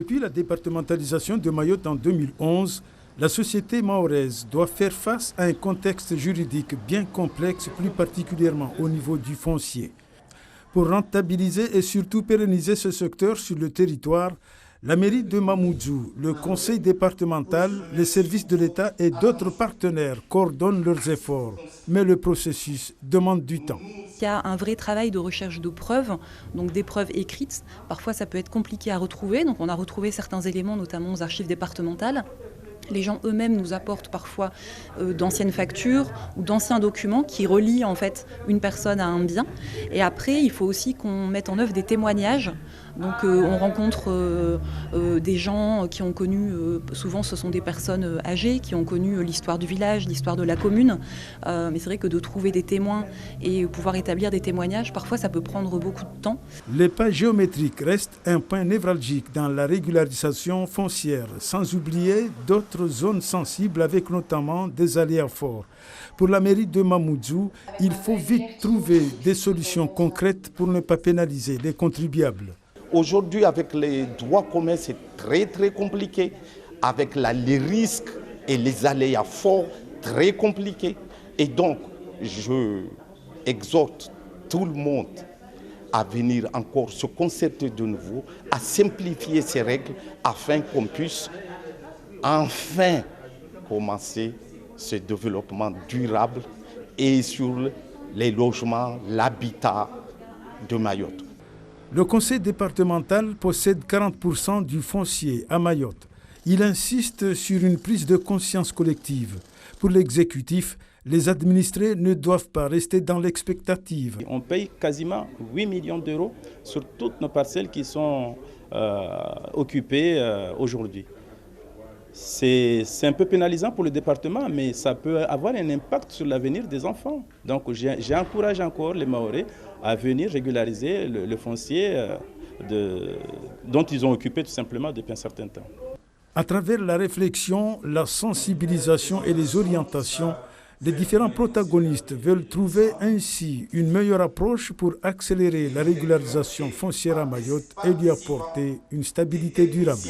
Depuis la départementalisation de Mayotte en 2011, la société mahoraise doit faire face à un contexte juridique bien complexe, plus particulièrement au niveau du foncier. Pour rentabiliser et surtout pérenniser ce secteur sur le territoire, la mairie de Mamoudzou, le conseil départemental, les services de l'État et d'autres partenaires coordonnent leurs efforts. Mais le processus demande du temps. Il y a un vrai travail de recherche de preuves, donc des preuves écrites. Parfois, ça peut être compliqué à retrouver. Donc, on a retrouvé certains éléments, notamment aux archives départementales. Les gens eux-mêmes nous apportent parfois d'anciennes factures ou d'anciens documents qui relient en fait une personne à un bien. Et après, il faut aussi qu'on mette en œuvre des témoignages. Donc on rencontre des gens qui ont connu, souvent ce sont des personnes âgées, qui ont connu l'histoire du village, l'histoire de la commune. Mais c'est vrai que de trouver des témoins et pouvoir établir des témoignages, parfois ça peut prendre beaucoup de temps. Les pas géométriques restent un point névralgique dans la régularisation foncière, sans oublier d'autres zones sensibles avec notamment des aléas forts. Pour la mairie de Mamoudzou, il faut vite trouver des solutions concrètes pour ne pas pénaliser les contribuables. Aujourd'hui, avec les droits communs, c'est très compliqué. Avec les risques et les aléas forts, très compliqué. Et donc, je exhorte tout le monde à venir encore se concerter de nouveau, à simplifier ces règles afin qu'on puisse enfin commencer ce développement durable et sur les logements, l'habitat de Mayotte. Le conseil départemental possède 40% du foncier à Mayotte. Il insiste sur une prise de conscience collective. Pour l'exécutif, les administrés ne doivent pas rester dans l'expectative. On paye quasiment 8 millions d'euros sur toutes nos parcelles qui sont occupées aujourd'hui. C'est un peu pénalisant pour le département, mais ça peut avoir un impact sur l'avenir des enfants. Donc j'encourage encore les Mahorais à venir régulariser le foncier dont ils ont occupé tout simplement depuis un certain temps. À travers la réflexion, la sensibilisation et les orientations, les différents protagonistes veulent trouver ainsi une meilleure approche pour accélérer la régularisation foncière à Mayotte et lui apporter une stabilité durable.